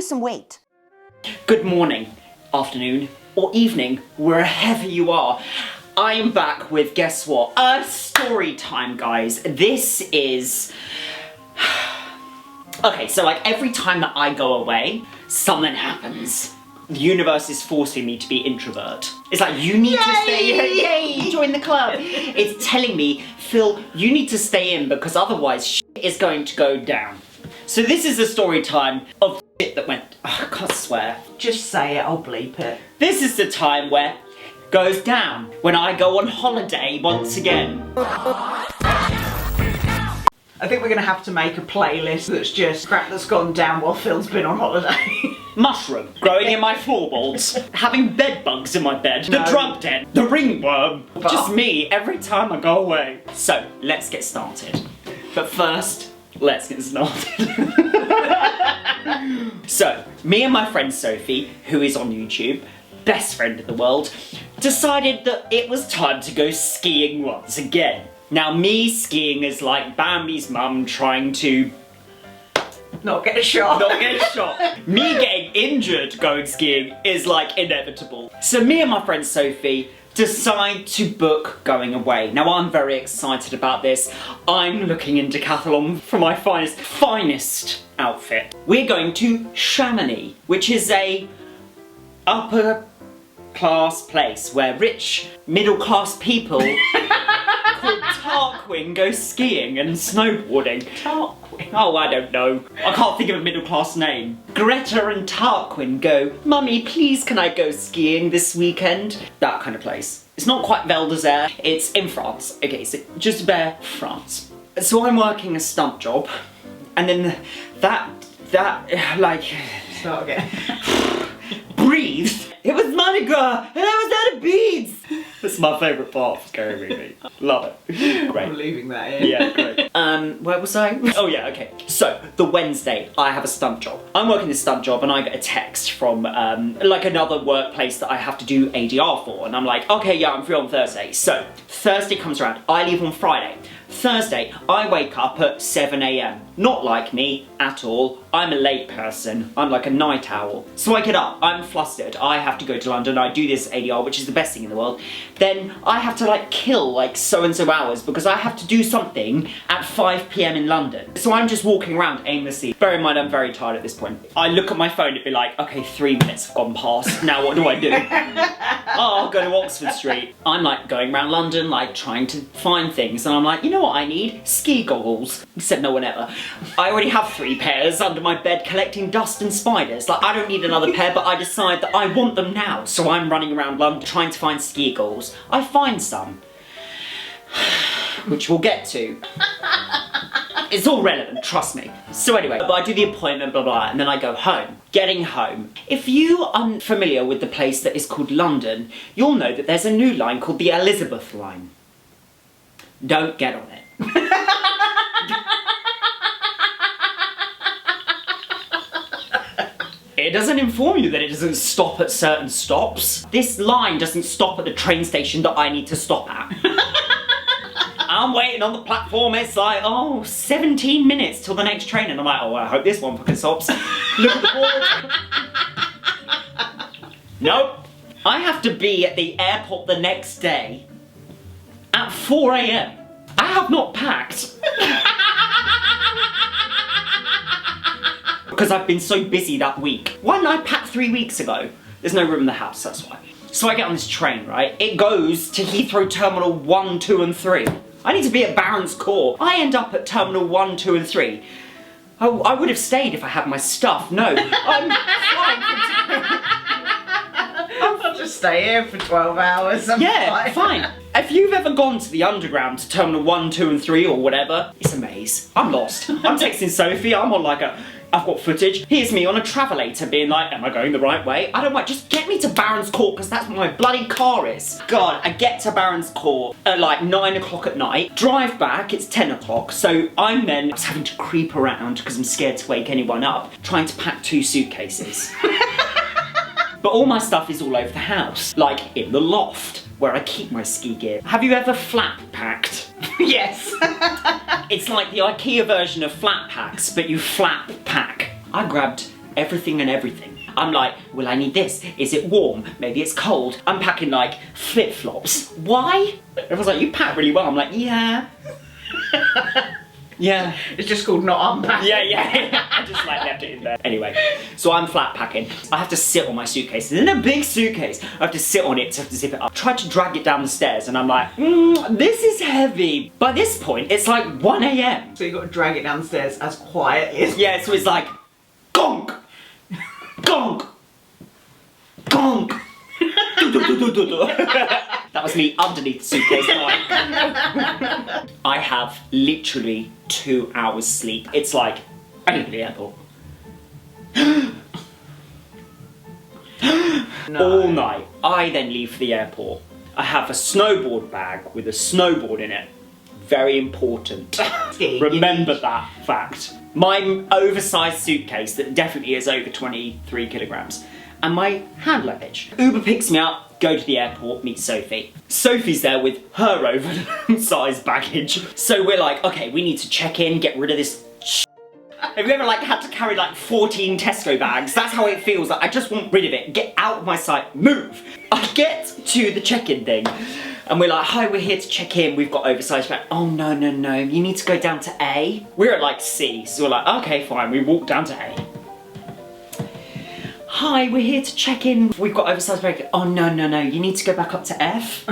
lose some weight. Good morning, afternoon, or evening, wherever you are. I am back with, guess what? A story time, guys. This is... Okay, so like every time that I go away, something happens. The universe is forcing me to be introvert. It's like, you need to stay, yay, join the club. It's telling me, Phil, you need to stay in because otherwise shit is going to go down. So this is a story time of shit that went, oh, I can't swear. Just say it, I'll bleep it. This is the time where goes down, when I go on holiday once again. I think we're going to have to make a playlist that's just crap that's gone down while Phil's been on holiday. Mushroom growing in my floorboards, having bed bugs in my bed, the drug den, the ringworm, just me every time I go away. So, let's get started. But first, let's get started. So, me and my friend Sophie, who is on YouTube, best friend in the world, decided that it was time to go skiing once again. Now, me skiing is like Bambi's mum trying to... Not get shot. Not get shot. Me getting injured going skiing is like inevitable. So me and my friend Sophie decide to book going away. Now I'm very excited about this. I'm looking in Decathlon for my finest outfit. We're going to Chamonix, which is a upper class place where rich middle class people called Tarquin go skiing and snowboarding. Tarquin? Oh, I don't know. I can't think of a middle class name. Greta and Tarquin go, Mummy, please can I go skiing this weekend? That kind of place. It's not quite Val d'Isère, it's in France. Okay, so just bare France. So I'm working a stunt job, and then that, like... Start again. Breathe! It was Mardi Gras, and I was out of beads! That's my favourite part of a scary movie. Love it. Great. I'm leaving that in. Yeah, great. Where was I? Oh yeah, okay. So, the Wednesday, I have a stunt job. I'm working this stunt job and I get a text from, like another workplace that I have to do ADR for. And I'm like, okay, yeah, I'm free on Thursday. So, Thursday comes around, I leave on Friday. Thursday, I wake up at 7 AM. Not like me at all. I'm a late person. I'm like a night owl. So I get up, I'm flustered. I have to go to London. I do this ADR, which is the best thing in the world. Then I have to like kill like so-and-so hours because I have to do something at 5 PM in London. So I'm just walking around aimlessly. Bear in mind, I'm very tired at this point. I look at my phone, it'd be like, okay, 3 minutes have gone past. Now what do I do? Oh, I'll go to Oxford Street. I'm like going around London, like trying to find things. And I'm like, you know what I need? Ski goggles. Except no one ever. I already have 3 pairs under my bed collecting dust and spiders. Like, I don't need another pair, but I decide that I want them now. So I'm running around London trying to find ski goggles. I find some. Which we'll get to. It's all relevant, trust me. So anyway, but I do the appointment, blah, blah, and then I go home. Getting home. If you are familiar with the place that is called London, you'll know that there's a new line called the Elizabeth line. Don't get on it. It doesn't inform you that it doesn't stop at certain stops. This line doesn't stop at the train station that I need to stop at. I'm waiting on the platform, it's like, oh, 17 minutes till the next train, and I'm like, oh, I hope this one fucking stops. Look at the board. Nope. I have to be at the airport the next day at 4 AM. I have not packed. Because I've been so busy that week. Why didn't I pack 3 weeks ago? There's no room in the house, that's why. So I get on this train, right? It goes to Heathrow Terminal 1, 2 and 3. I need to be at Barons Court. I end up at Terminal 1, 2 and 3. I would have stayed if I had my stuff. No, I'm flying I'll just stay here for 12 hours. Yeah, fine. If you've ever gone to the underground to Terminal 1, 2 and 3 or whatever, it's a maze. I'm lost. I'm texting Sophie, I'm on like I've got footage. Here's me on a travelator being like, am I going the right way? I don't mind, just get me to Barons Court because that's what my bloody car is. God, I get to Barons Court at like 9 o'clock at night, drive back, it's 10 o'clock, so I'm then having to creep around because I'm scared to wake anyone up, trying to pack 2 suitcases. But all my stuff is all over the house, like in the loft, where I keep my ski gear. Have you ever flap packed? Yes. It's like the IKEA version of flat packs, but you flap pack. I grabbed everything and everything. I'm like, will I need this? Is it warm? Maybe it's cold. I'm packing like flip-flops. Why? Everyone's like, you pack really well. I'm like, yeah. Yeah. It's just called not unpacking. Yeah. I just like left it in there. Anyway, so I'm flat packing. I have to sit on my suitcase. It's in a big suitcase. I have to sit on it to zip it up. Try to drag it down the stairs and I'm like, this is heavy. By this point, it's like 1 AM. So you got to drag it downstairs as quietly as... Yeah, so it's like, gonk, gonk, gonk. That was me underneath the suitcase. I have literally 2 hours sleep. It's like, I need to the airport. No. All night. I then leave for the airport. I have a snowboard bag with a snowboard in it. Very important. Remember that fact. My oversized suitcase that definitely is over 23 kilograms. And my hand luggage. Uber picks me up, go to the airport, meet Sophie. Sophie's there with her oversized baggage. So we're like, okay, we need to check in, get rid of this shit. Have you ever like had to carry like 14 Tesco bags? That's how it feels. Like I just want rid of it. Get out of my sight. Move. I get to the check-in thing. And we're like, hi, we're here to check in. We've got oversized bags. Oh, no. You need to go down to A. We're at like C. So we're like, okay, fine. We walk down to A. Hi, we're here to check in. We've got oversized bags. Oh, no. You need to go back up to F.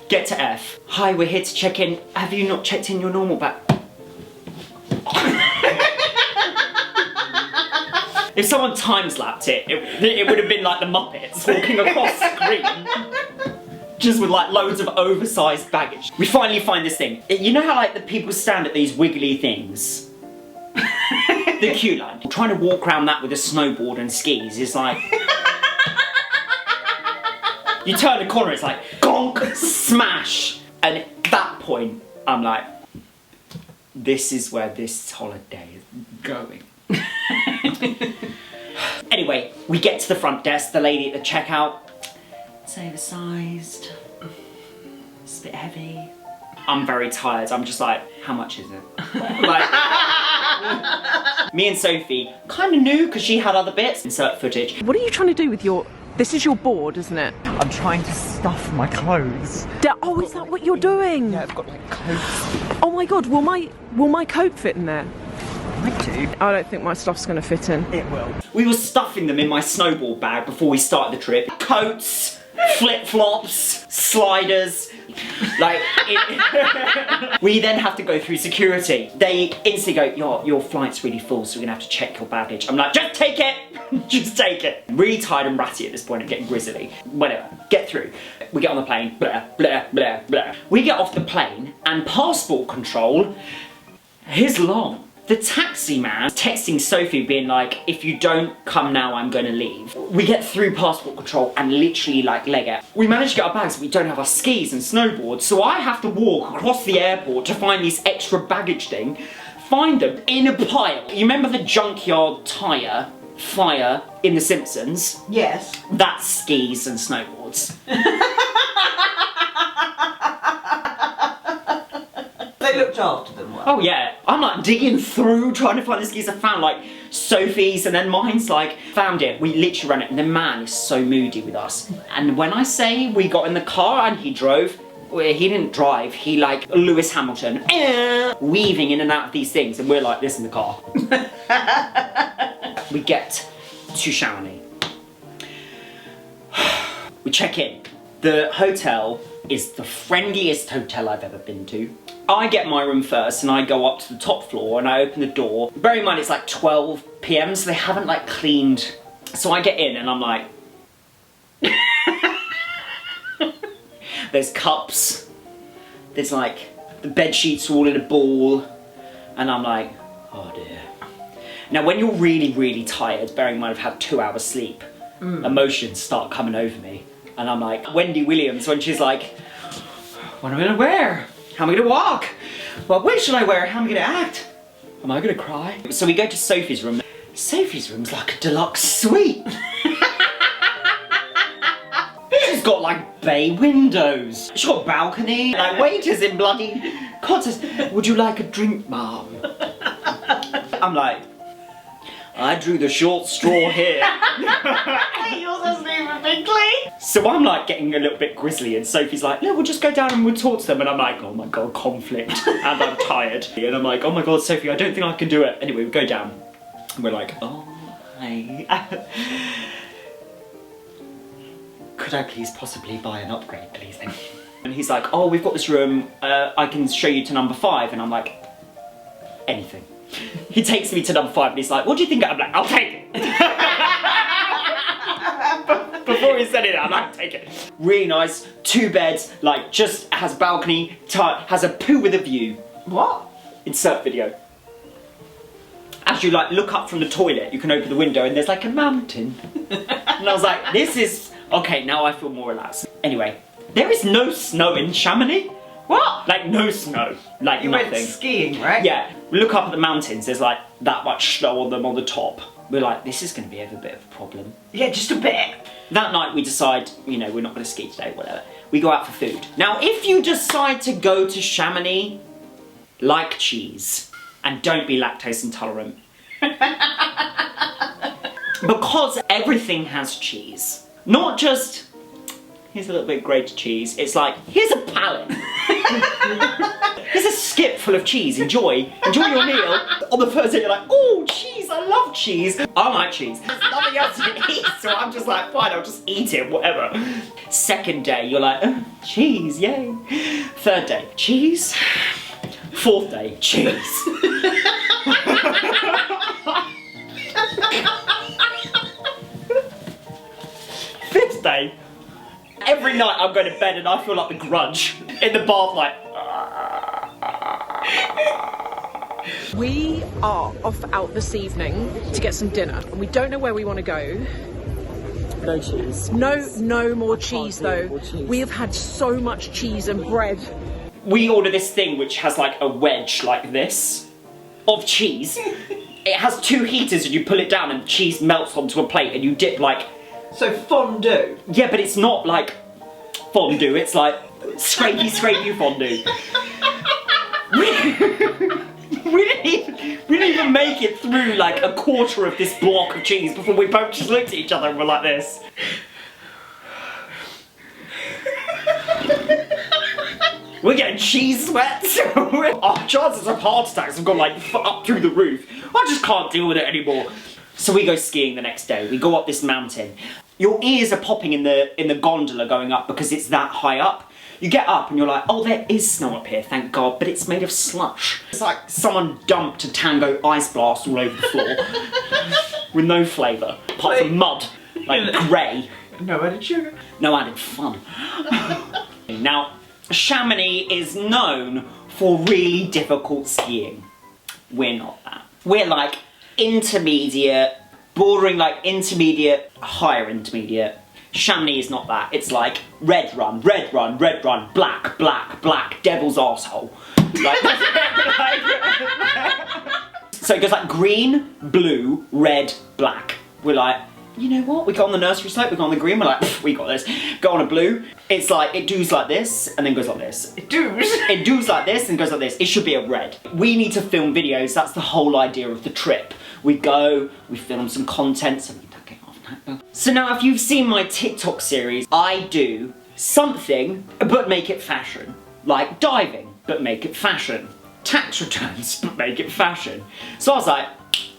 Get to F. Hi, we're here to check in. Have you not checked in your normal bag? If someone time-slapped it, it would have been like the Muppets walking across screen. Just with like loads of oversized baggage. We finally find this thing. You know how like the people stand at these wiggly things? The queue line. Trying to walk around that with a snowboard and skis is like... You turn the corner, it's like, gonk, smash. And at that point, I'm like, this is where this holiday is going. Anyway, we get to the front desk, the lady at the checkout. It's oversized. It's a bit heavy. I'm very tired. I'm just like, how much is it? Like, me and Sophie kind of knew because she had other bits. Insert footage. What are you trying to do with your... This is your board, isn't it? I'm trying to stuff my clothes. Oh, is that what you're doing? Yeah, I've got like coats. Oh my god, will my coat fit in there? I do. I don't think my stuff's going to fit in. It will. We were stuffing them in my snowboard bag before we started the trip. Coats, flip-flops, sliders. Like, we then have to go through security. They instantly go, your flight's really full, so we're gonna have to check your baggage. I'm like, just take it! Just take it. I'm really tired and ratty at this point, I'm getting grizzly. Whatever, get through. We get on the plane, blah, blah, blah, blah. We get off the plane, and passport control is long. The taxi man texting Sophie being like, if you don't come now, I'm gonna leave. We get through passport control and literally like leg it. We manage to get our bags, but we don't have our skis and snowboards, so I have to walk across the airport to find this extra baggage thing, find them in a pile. You remember the junkyard tyre fire in The Simpsons? Yes. That's skis and snowboards. They looked after them well. Oh yeah, I'm like digging through trying to find the skis. I found like Sophie's and then mine's like, found it. We literally ran it and the man is so moody with us. And when I say we got in the car and he drove, well, he didn't drive, he like Lewis Hamilton, weaving in and out of these things and we're like this in the car. We get to Chamonix. We check in. The hotel is the friendliest hotel I've ever been to. I get my room first and I go up to the top floor and I open the door. Bear in mind it's like 12 PM so they haven't like cleaned. So I get in and I'm like... There's cups. There's like the bed sheets are all in a ball. And I'm like, oh dear. Now when you're really, really tired, bearing in mind I've had 2 hours sleep, emotions start coming over me. And I'm like, Wendy Williams when she's like, what am I gonna wear? How am I gonna walk? What wig should I wear? How am I gonna act? Am I gonna cry? So we go to Sophie's room. Sophie's room's like a deluxe suite. She's got like bay windows. She's got a balcony. Like waiters in bloody cotters. Would you like a drink, ma'am? I'm like, I drew the short straw here. Yours hasn't even been clean. So I'm like getting a little bit grisly and Sophie's like, no, we'll just go down and we'll talk to them. And I'm like, oh my God, conflict. And I'm tired. And I'm like, oh my God, Sophie, I don't think I can do it. Anyway, we go down. And we're like, oh, hi. Could I please possibly buy an upgrade, please? Thank you. And he's like, oh, we've got this room. I can show you to number 5. And I'm like, anything. He takes me to number 5 and he's like, what do you think? I'm like, I'll take it. Before he said it, I'm like, take it. Really nice, 2 beds, like just has a balcony, has a poo with a view. What? Insert video. As you like look up from the toilet, you can open the window and there's like a mountain. And I was like, this is, okay, now I feel more relaxed. Anyway, there is no snow in Chamonix. What? Like no snow, like You nothing. went skiing, right? Yeah, we look up at the mountains, there's like that much snow on them on the top. We're like, this is going to be a bit of a problem. Yeah, just a bit. That night we decide, you know, we're not going to ski today, whatever. We go out for food. Now, if you decide to go to Chamonix, like cheese, and don't be lactose intolerant. Because everything has cheese. Not just, here's a little bit of grated cheese. It's like, here's a pallet. Here's a skip full of cheese. Enjoy your meal. On the first day you're like, oh, cheese, I love cheese. I like cheese. There's nothing else to eat, so I'm just like, fine, I'll just eat it, whatever. Second day, you're like, oh, cheese, yay. Third day, cheese. Fourth day, cheese. Fifth day, every night I'm going to bed and I feel like the Grudge in the bath, like. We are off out this evening to get some dinner, and we don't know where we want to go. No cheese. No more cheese do though. more cheese. We have had so much cheese and bread. We order this thing which has like a wedge like this of cheese. It has 2 heaters and you pull it down and the cheese melts onto a plate and you dip like. So fondue. Yeah, but it's not like fondue, it's like scrapey fondue. We didn't even make it through like a quarter of this block of cheese before we both just looked at each other and were like this. We're getting cheese sweats. Our chances of heart attacks have gone like up through the roof. I just can't deal with it anymore. So we go skiing the next day. We go up this mountain. Your ears are popping in the gondola going up because it's that high up. You get up and you're like, oh, there is snow up here, thank God, but it's made of slush. It's like someone dumped a Tango ice blast all over the floor with no flavour, apart from mud, like grey. No added sugar. No added fun. Now, Chamonix is known for really difficult skiing. We're not that. We're like intermediate, bordering like intermediate, higher intermediate. Chamonix is not that. It's like red run, black, devil's arsehole. So it goes like green, blue, red, black. We're like, you know what? We go on the nursery slope, we go on the green, we're like, we got this. Go on a blue, it's like, it doos like this, and then goes like this. It doos? It doos like this, and goes like this. It should be a red. We need to film videos, that's the whole idea of the trip. We go, we film some content, so we don't get off that. So now, if you've seen my TikTok series, I do something, but make it fashion. Like diving, but make it fashion. Tax returns, but make it fashion. So I was like,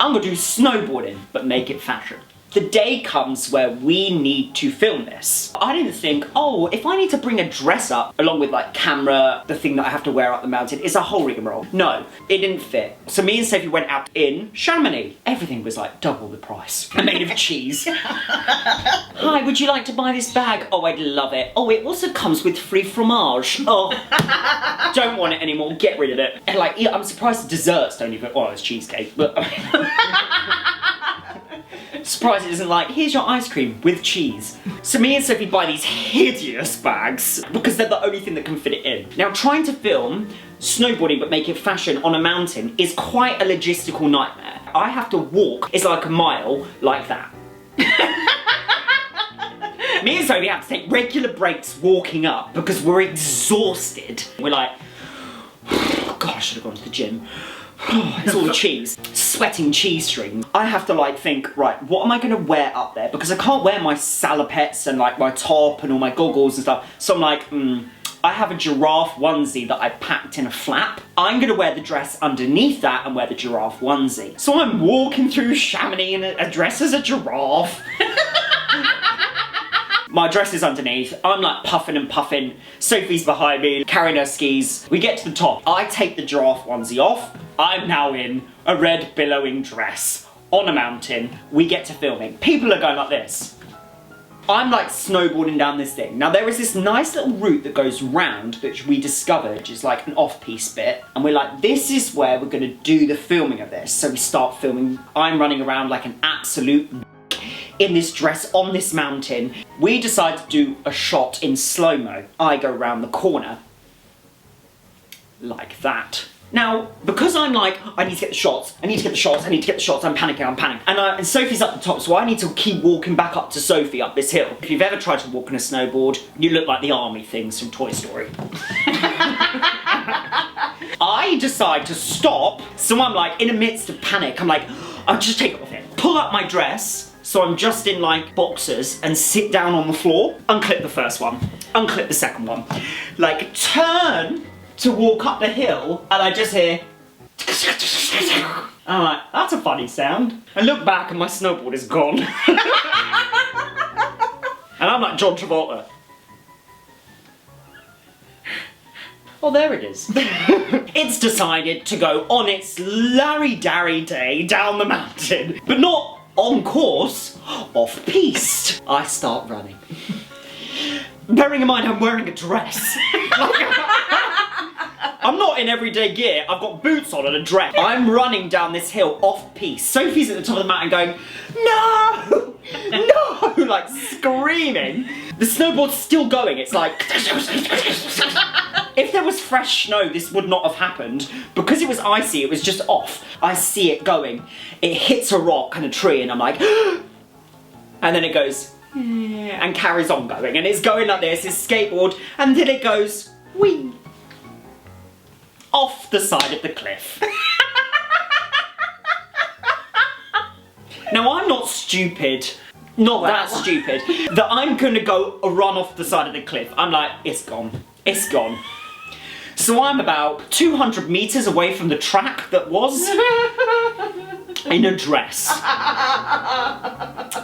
I'm gonna do snowboarding, but make it fashion. The day comes where we need to film this. I didn't think, oh, if I need to bring a dress up, along with like camera, the thing that I have to wear up the mountain, it's a whole rigmarole. No, it didn't fit. So me and Sophie went out in Chamonix. Everything was like double the price. Made of cheese. Hi, would you like to buy this bag? Oh, I'd love it. Oh, it also comes with free fromage. Oh, don't want it anymore, get rid of it. And like, yeah, I'm surprised the desserts don't even, well, it's cheesecake, but surprised it isn't like, here's your ice cream with cheese. So me and Sophie buy these hideous bags because they're the only thing that can fit it in. Now, trying to film snowboarding but make it fashion on a mountain is quite a logistical nightmare. I have to walk, it's like a mile, like that. Me and Sophie have to take regular breaks walking up because we're exhausted. We're like, God, I should have gone to the gym. It's all the cheese. Sweating cheese strings. I have to like think, right, what am I gonna wear up there? Because I can't wear my salopettes and like my top and all my goggles and stuff. So I'm like, I have a giraffe onesie that I packed in a flap. I'm gonna wear the dress underneath that and wear the giraffe onesie. So I'm walking through Chamonix in a dress as a giraffe. My dress is underneath, I'm like puffing and puffing, Sophie's behind me, carrying her skis. We get to the top, I take the giraffe onesie off, I'm now in a red billowing dress, on a mountain, we get to filming. People are going like this. I'm like snowboarding down this thing. Now there is this nice little route that goes round, which we discovered, which is like an off-piste bit, and we're like, this is where we're gonna do the filming of this. So we start filming, I'm running around like an absolute in this dress on this mountain. We decide to do a shot in slow-mo. I go around the corner like that. Now, because I'm like, I need to get the shots, I need to get the shots, I need to get the shots, I'm panicking. And Sophie's up the top, so I need to keep walking back up to Sophie up this hill. If you've ever tried to walk on a snowboard, you look like the army things from Toy Story. I decide to stop, so I'm like, in the midst of panic, I'm like, I'll just take it off it. Pull up my dress, so I'm just in like boxers, and sit down on the floor, unclip the first one, unclip the second one, like turn to walk up the hill, and I just hear I'm like, that's a funny sound. I look back and my snowboard is gone. And I'm like John Travolta. Oh, there it is. It's decided to go on its larry-darry day down the mountain, but not on course, off-piste. I start running. Bearing in mind I'm wearing a dress. I'm not in everyday gear, I've got boots on and a dress. I'm running down this hill off-piste. Sophie's at the top of the mountain going, no! No! Like screaming. The snowboard's still going, it's like... If there was fresh snow, this would not have happened. Because it was icy, it was just off. I see it going. It hits a rock and a tree and I'm like... And then it goes... And carries on going. And it's going like this, it's skateboard, and then it goes... Whee! Off the side of the cliff. Now I'm not stupid, not that stupid, that I'm gonna go run off the side of the cliff. I'm like, it's gone, it's gone. So I'm about 200 meters away from the track that was, in a dress,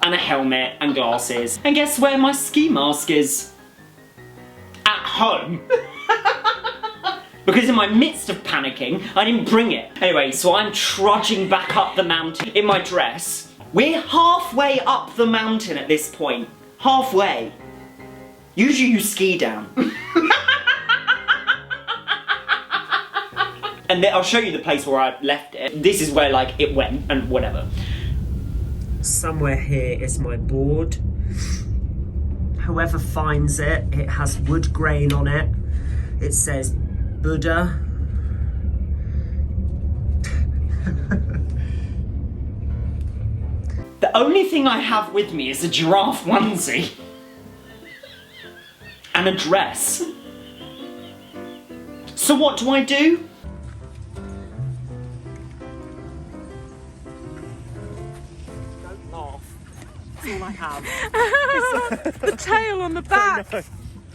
and a helmet and glasses. And guess where my ski mask is? At home. Because in my midst of panicking, I didn't bring it. Anyway, so I'm trudging back up the mountain in my dress. We're halfway up the mountain at this point. Halfway. Usually you ski down. And then I'll show you the place where I left it. This is where like it went and whatever. Somewhere here is my board. Whoever finds it, it has wood grain on it. It says Buddha. The only thing I have with me is a giraffe onesie. And a dress. So what do I do? Don't laugh. That's all I have. The tail on the back. No,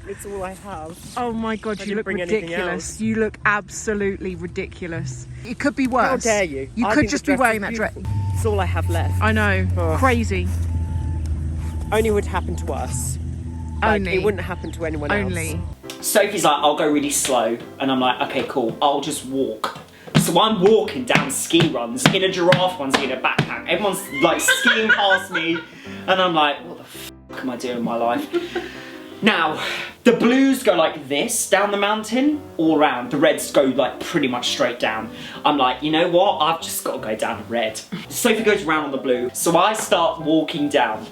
it's all I have. Oh my god, I you didn't look bring anything ridiculous. else. You look absolutely ridiculous. It could be worse. How dare you? You I could think just the be dress wearing is that dress. beautiful. It's all I have left. I know. Oh. Crazy. Only would happen to us. Like, Only. it wouldn't happen to anyone else. Only. Sophie's like, I'll go really slow. And I'm like, okay, cool, I'll just walk. So I'm walking down ski runs in a giraffe onesie in a backpack. Everyone's like skiing past me. And I'm like, what the f am I doing in my life? Now, the blues go like this down the mountain, all around. The reds go like pretty much straight down. I'm like, you know what? I've just got to go down red. Sophie goes around on the blue. So I start walking down.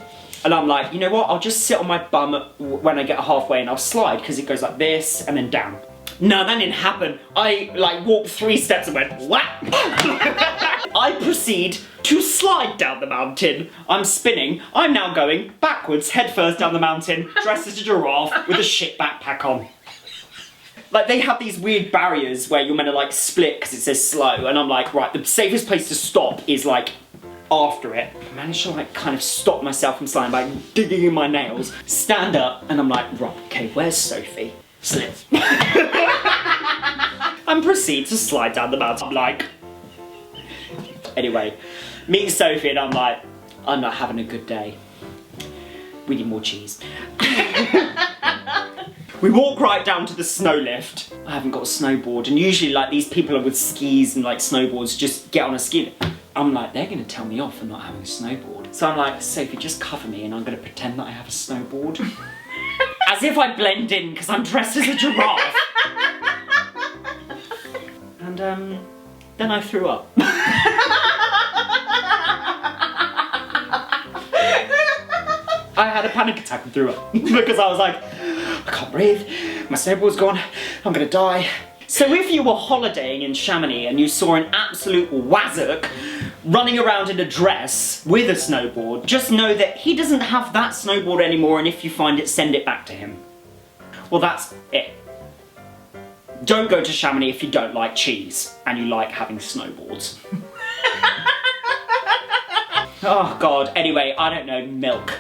And I'm like, you know what? I'll just sit on my bum when I get halfway and I'll slide because it goes like this and then down. No, that didn't happen. I like walked 3 steps and went, what? I proceed to slide down the mountain. I'm spinning. I'm now going backwards, head first down the mountain, dressed as a giraffe with a shit backpack on. Like, they have these weird barriers where you're meant to, like, split because it says slow, and I'm like, right, the safest place to stop is, like, after it. I managed to, like, kind of stop myself from sliding by digging in my nails, stand up, and I'm like, right, okay, where's Sophie? Slip. And proceed to slide down the mountain. I'm like... Anyway, meet Sophie, and I'm like, I'm not having a good day. We need more cheese. We walk right down to the snow lift. I haven't got a snowboard, and usually, like, these people are with skis and, like, snowboards, just get on a ski lift. I'm like, they're gonna tell me off for not having a snowboard. So I'm like, Sophie, just cover me and I'm gonna pretend that I have a snowboard. As if I blend in because I'm dressed as a giraffe. And then I threw up. I had a panic attack and threw up because I was like, I can't breathe, my snowboard's gone, I'm gonna die. So if you were holidaying in Chamonix and you saw an absolute wazzock running around in a dress with a snowboard, just know that he doesn't have that snowboard anymore, and if you find it, send it back to him. Well, that's it. Don't go to Chamonix if you don't like cheese and you like having snowboards. Oh God, anyway, I don't know, milk.